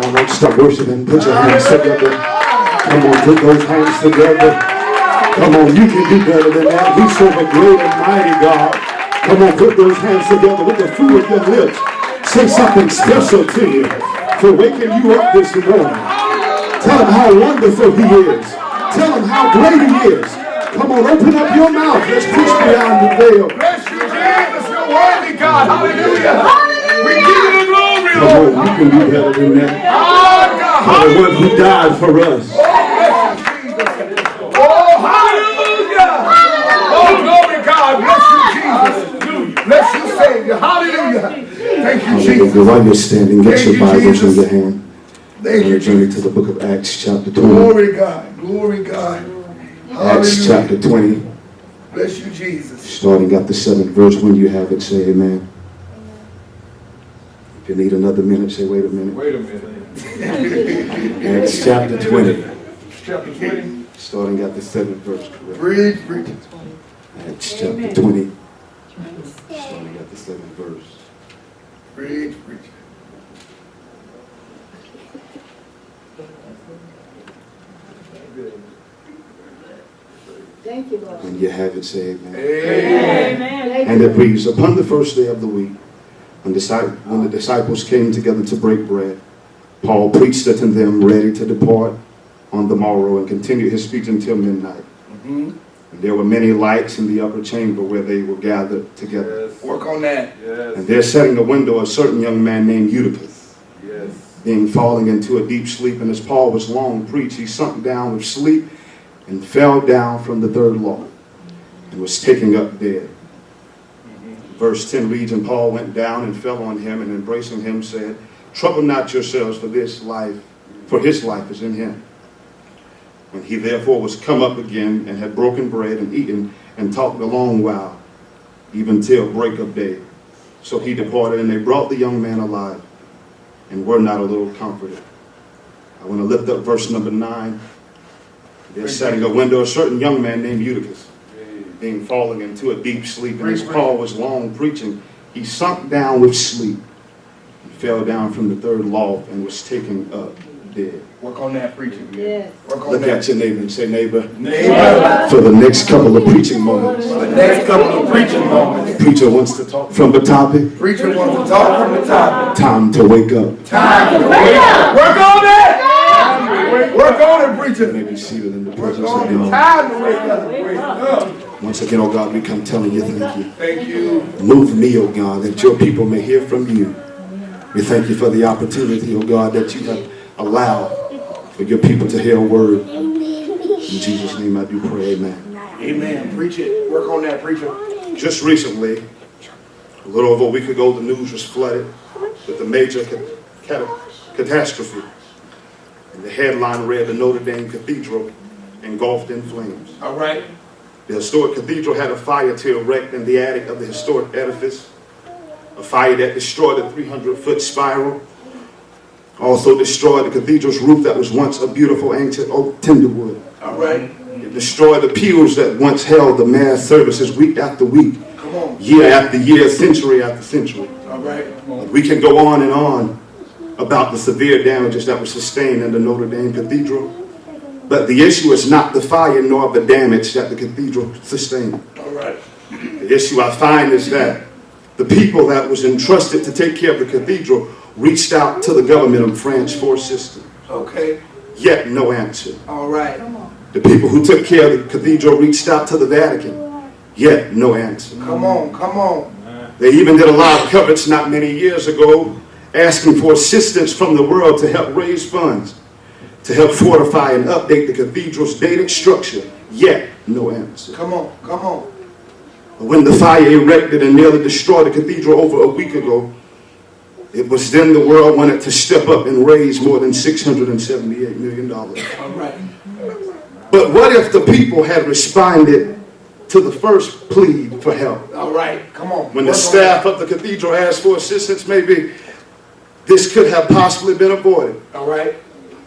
All right, stop worshiping. Put your hands together. Come on, put those hands together. Come on, you can do better than that. We serve a great and mighty God. Come on, put those hands together with the fruit of your lips. Say something special to you for waking you up this morning. Tell him how wonderful he is. Tell him how great he is. Come on, open up your mouth. Let's push beyond the veil. Bless you, Jesus. You're worthy, God. Hallelujah. We give you the glory, Come Lord. on, you can do better than that. Oh, God. For the one who died for us. Oh, hallelujah. Oh, glory, God. Bless you, Jesus. Bless you, Savior. Hallelujah. Thank you, Jesus. While you're standing, get Thank your you, Bibles in Jesus. your hand. Thank you, Journey Jesus. to the book of Acts, chapter 20. Glory, God. Glory, God. Acts chapter 20. Bless you, Jesus. Starting at the 7th verse. When you have it, say amen. If you need another minute, say wait a minute. Wait a minute. Acts chapter 20. Chapter 20. Starting at the 7th verse, correct? Preach. Acts chapter 20. Starting at the 7th verse. Preach. Thank you, Lord. When you have it, say amen. Amen. And it reads, upon the first day of the week, when the disciples came together to break bread, Paul preached unto them, ready to depart on the morrow, and continued his speech until midnight. And there were many lights in the upper chamber where they were gathered together. Yes. Work on that. Yes. And there sat in the window a certain young man named Eutychus, Yes. being falling into a deep sleep. And as Paul was long preached, he sunk down with sleep and fell down from the third loft and was taken up dead. Verse 10 reads, and Paul went down and fell on him, and embracing him said, trouble not yourselves, for his life is in him. When he therefore was come up again, and had broken bread and eaten, and talked a long while, even till break of day. So he departed, and they brought the young man alive, and were not a little comforted. I want to lift up verse number 9. There sat in a window a certain young man named Eutychus, being fallen into a deep sleep. And as Paul was long preaching, he sunk down with sleep, and fell down from the third loft, and was taken up dead. Work on that preaching. Yes. Work on Look that. at your neighbor and say, neighbor, Neighbor. for the next couple of preaching moments, The next couple of preaching moments. preacher wants to talk from the topic. Preacher wants to talk from the topic. Time to wake up. Time to wake up. Work on it. Work on it, preacher. May be seated in the Work presence of on it. God. Time to wake up. Once again, oh God, we come telling you thank you. Thank you. Move me, oh God, that your people may hear from you. We thank you for the opportunity, oh God, that you have allowed for your people to hear a word. In Jesus' name I do pray, amen. Amen. Preach it. Work on that, preacher. Just recently, a little over a week ago, the news was flooded with a major catastrophe. And the headline read, the Notre Dame Cathedral engulfed in flames. All right. The historic cathedral had a fire to erect in the attic of the historic edifice, a fire that destroyed a 300-foot spiral, also destroyed the cathedral's roof that was once a beautiful ancient oak tenderwood. All right. It destroyed the pews that once held the mass services week after week, Come on. year after year, century after century. All right. Come on. We can go on and on about the severe damages that were sustained in the Notre Dame Cathedral, but the issue is not the fire nor the damage that the cathedral sustained. All right. The issue I find is that the people that was entrusted to take care of the cathedral reached out to the government of France for assistance, Okay. yet no answer. All right. The people who took care of the cathedral reached out to the Vatican, yet no answer. Come on. Come on. They even did a live coverage not many years ago asking for assistance from the world to help raise funds, to help fortify and update the cathedral's dated structure, yet no answer. Come on. Come on. When the fire erupted and nearly destroyed the cathedral over a week ago, it was then the world wanted to step up and raise more than $678 million. All right. But what if the people had responded to the first plea for help? All right. Come on. When the Work on staff of the cathedral asked for assistance, maybe this could have possibly been avoided. that. All right.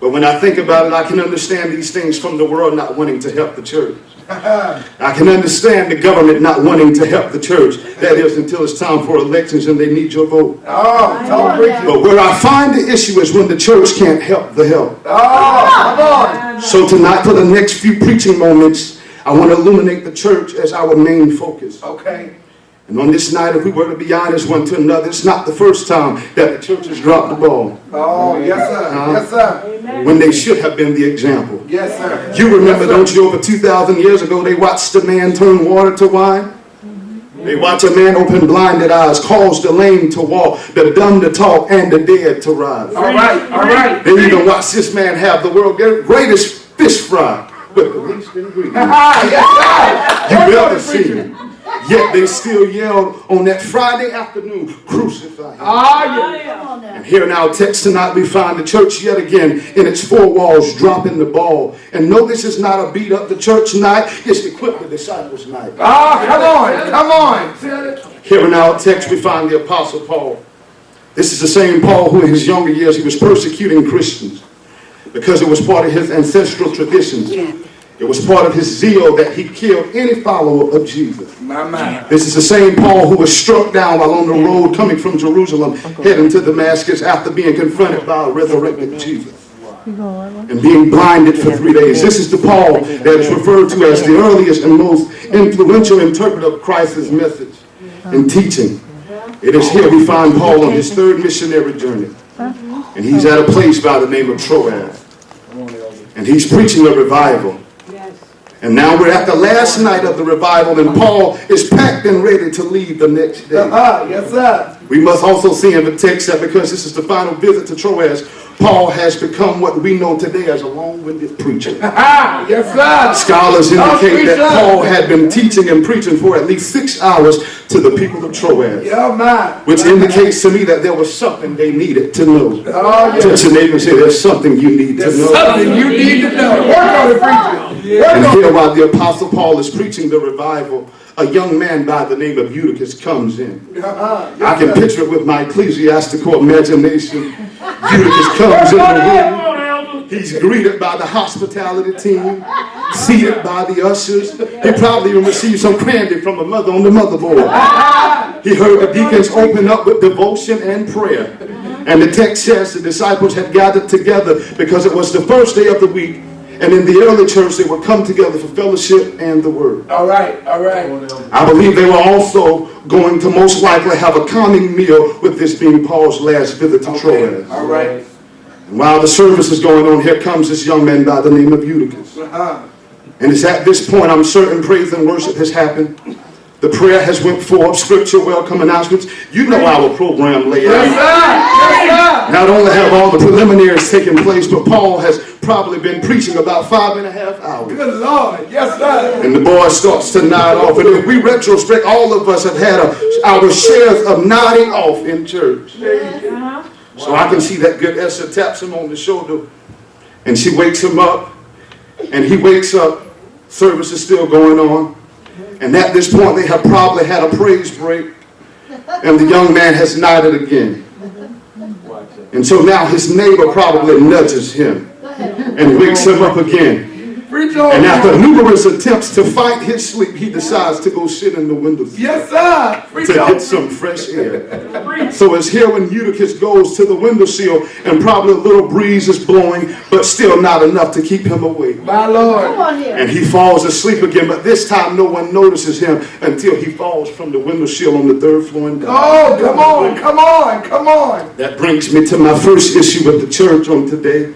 But when I think about it, I can understand these things from the world not wanting to help the church. I can understand the government not wanting to help the church. That is until it's time for elections and they need your vote. But where I find the issue is when the church can't help the help. So tonight, for the next few preaching moments, I want to illuminate the church as our main focus. And on this night, if we were to be honest one to another, it's not the first time that the church has dropped the ball. Yes, sir. When they should have been the example. Yes, sir. You remember, don't you, over 2,000 years ago, they watched a man turn water to wine? They watched a man open blinded eyes, cause the lame to walk, the dumb to talk, and the dead to rise. All right. They even watched this man have the world's greatest fish fry with the least ingredients. You've ever seen it. Yet they still yelled on that Friday afternoon, crucify him. And here in our text tonight we find the church yet again in its four walls dropping the ball. And no, this is not a beat up the church night, it's equip the disciples night. Come on. Here in our text we find the Apostle Paul. This is the same Paul who in his younger years he was persecuting Christians because it was part of his ancestral traditions. It was part of his zeal that he killed any follower of Jesus. This is the same Paul who was struck down while on the road coming from Jerusalem, heading to Damascus after being confronted by a resurrected Jesus and being blinded for 3 days. This is the Paul that is referred to as the earliest and most influential interpreter of Christ's message and teaching. It is here we find Paul on his third missionary journey. And he's at a place by the name of Troas. And he's preaching a revival. And now we're at the last night of the revival, and Paul is packed and ready to leave the next day. Yes, sir. We must also see in the text that because this is the final visit to Troas, Paul has become what we know today as a long-winded preacher. Yes, sir. Scholars indicate that Paul had been teaching and preaching for at least 6 hours to the people of Troas, which indicates to me that there was something they needed to know. Touch your neighbor and say, there's something you need to know. Something you need to know. Work on it, preacher. And here, while the Apostle Paul is preaching the revival, a young man by the name of Eutychus comes in. I can picture it with my ecclesiastical imagination. Eutychus comes in the room. He's greeted by the hospitality team, seated by the ushers. He probably even received some candy from a mother on the motherboard. He heard the deacons open up with devotion and prayer. And the text says the disciples had gathered together because it was the first day of the week. And in the early church, they would come together for fellowship and the word. All right. I believe they were also going to most likely have a calming meal, with this being Paul's last visit to Troas. All right. And while the service is going on, here comes this young man by the name of Eutychus. And it's at this point, I'm certain praise and worship has happened. The prayer has went forth, scripture, welcome announcements. You know our program layout. Yes, sir. Not only have all the preliminaries taken place, but Paul has probably been preaching about 5.5 hours. Good Lord. Yes, sir. And the boy starts to nod off. And if we retrospect, all of us have had our shares of nodding off in church. So I can see that good Esther taps him on the shoulder, and she wakes him up, and he wakes up. Service is still going on. And at this point, they have probably had a praise break, and the young man has nodded again. And so now his neighbor probably nudges him and wakes him up again. And after numerous attempts to fight his sleep, he decides to go sit in the window yes, sir. to get some fresh air. So it's here when Eutychus goes to the windowsill, and probably a little breeze is blowing, but still not enough to keep him awake. My Lord. And he falls asleep again, but this time no one notices him until he falls from the windowsill on the third floor and dies. Oh, come on. That brings me to my first issue with the church on today.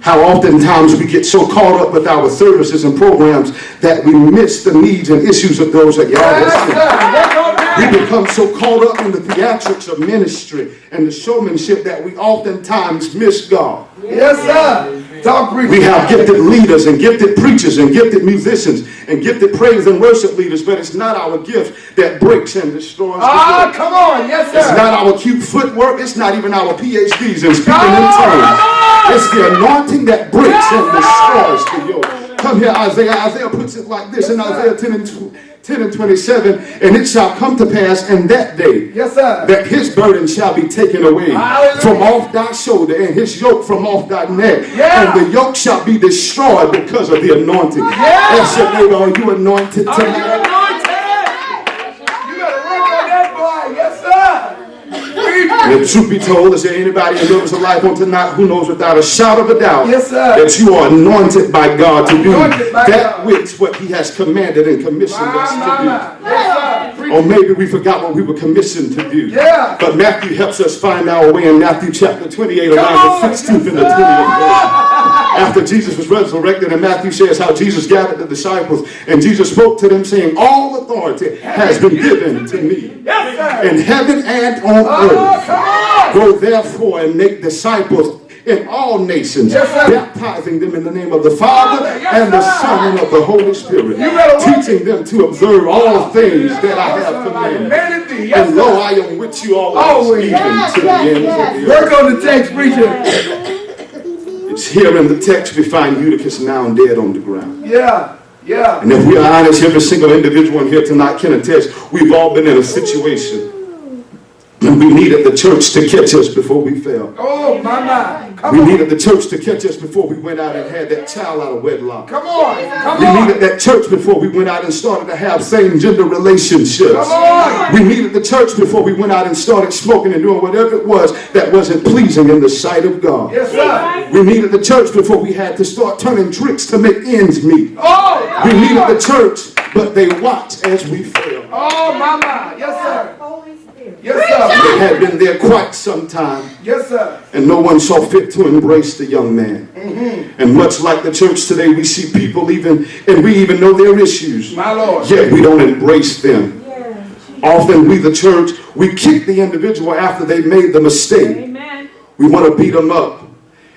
How oftentimes we get so caught up with our services and programs that we miss the needs and issues of those that God has sent. We become so caught up in the theatrics of ministry and the showmanship that we oftentimes miss God. Yes, sir. Talk, preacher. We have gifted leaders and gifted preachers and gifted musicians and gifted praise and worship leaders, but it's not our gift that breaks and destroys. Come on. Yes, sir. It's not our cute footwork. It's not even our PhDs in speaking in tongues. It's the anointing that breaks and destroys the yoke. Come here, Isaiah. Isaiah puts it like this in Isaiah 10 10 and 27, and it shall come to pass in that day Yes, sir. that his burden shall be taken away Hallelujah. from off thy shoulder, and his yoke from off thy neck. Yeah. And the yoke shall be destroyed because of the anointing. Yeah. Ask your neighbor, are you anointed Are you tonight? anointed? You better work on that boy. Yes, sir. And if truth be told, is there anybody in rivers of life on tonight who knows without a shadow of a doubt Yes, sir. that you are anointed by God to do Anointed by that God. which what he has commanded and commissioned us to do? Yes, sir. Or maybe we forgot what we were commissioned to do. Yeah. But Matthew helps us find our way in Matthew chapter 28, Come around on. the 16th and the 20th verse. After Jesus was resurrected, and Matthew says how Jesus gathered the disciples, and Jesus spoke to them saying, all authority has been given to me Yes, sir. in heaven and on Oh, earth. come on. Go therefore and make disciples in all nations, Yes, sir. baptizing them in the name of the Father Yes, and the sir. Son and of the Holy Spirit, You better work teaching them to observe all things that I have commanded. Humanity. Yes, And lo, sir. I am with you always, Always. even to the end of the earth. Work on the text, preacher. It's here in the text we find Eutychus now dead on the ground. Yeah. Yeah. And if we are honest, every single individual in here tonight can attest, we've all been in a situation when we needed the church to catch us before we fell. Oh, my. Come We on. needed the church to catch us before we went out and had that child out of wedlock. Come on. Come We on. needed that church before we went out and started to have same-gender relationships. Come on. We needed the church before we went out and started smoking and doing whatever it was that wasn't pleasing in the sight of God. Yes, sir. We needed the church before we had to start turning tricks to make ends meet. Oh. We needed the church, but they watched as we failed. Oh, my. Yes, sir. Yes, They sir. had been there quite some time, Yes, sir. and no one saw fit to embrace the young man. And much like the church today, we see people even, and we even know their issues, My Lord. yet we don't embrace them. Often we, the church, we kick the individual after they made the mistake. Amen. We want to beat them up.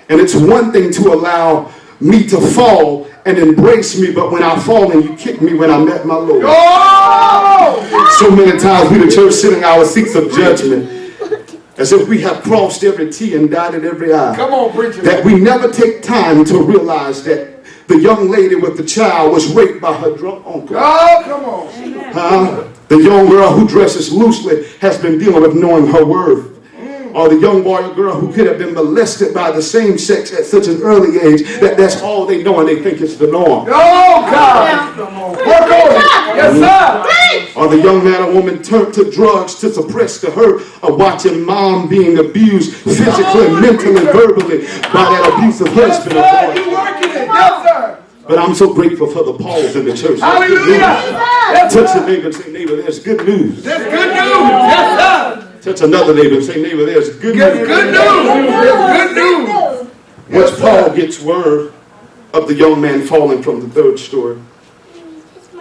And it's one thing to allow me to fall and embrace me, but when I fall and you kick me when I met my Lord. Oh. So many times we, the church, sit in our seats of judgment as if we have crossed every T and dotted every I. Come on, preacher. That we never take time to realize that the young lady with the child was raped by her drunk uncle. Oh, come on. The young girl who dresses loosely has been dealing with knowing her worth. Or the young boy or girl who could have been molested by the same sex at such an early age that that's all they know and they think it's the norm. Oh, God. Work on it. Yes, sir. Or the young man or woman turned to drugs to suppress the hurt of watching mom being abused physically, mentally, verbally by that abusive Yes, husband or sir. You boyfriend. working it. Yes, sir. But I'm so grateful for the Pauls in the church. There's good news. Hallelujah. Yes, Touch sir. your neighbor and say, neighbor, there's good news. That's good news. Yes, sir. Touch another neighbor and say, neighbor, there's good That's news. good news. That's good news. Once Paul gets word of the young man falling from the third story,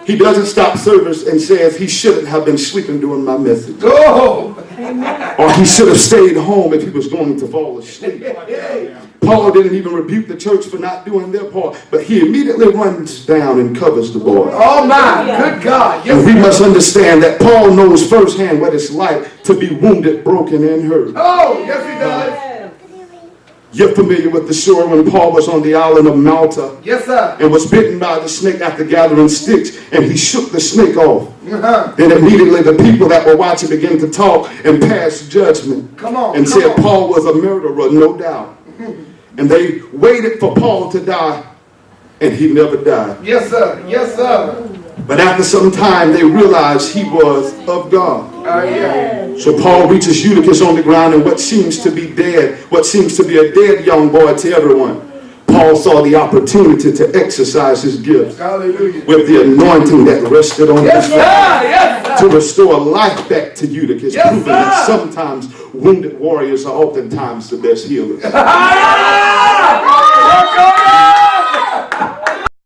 he doesn't stop service and says he shouldn't have been sleeping during my message. Oh. Or he should have stayed home if he was going to fall asleep. Paul didn't even rebuke the church for not doing their part, but he immediately runs down and covers the boy. Oh, my. Good God. And Yes, we sir. must understand that Paul knows firsthand what it's like to be wounded, broken, and hurt. Oh, yes, he does. You're familiar with the story when Paul was on the island of Malta Yes, sir. and was bitten by the snake after gathering sticks, and he shook the snake off. Uh-huh. Then immediately the people that were watching began to talk and pass judgment Come on. and come said on. Paul was a murderer, no doubt. And they waited for Paul to die, and he never died. Yes, sir. Yes, sir. But after some time, they realized he was of God. Yeah. So Paul reaches Eutychus on the ground, and what seems to be dead, what seems to be a dead young boy to everyone, Paul saw the opportunity to exercise his gifts Hallelujah. with the anointing that rested on Yes, his sir. life Yes, to sir. restore life back to Eutychus, Yes, proving that sir. sometimes wounded warriors are oftentimes the best healers. Hallelujah.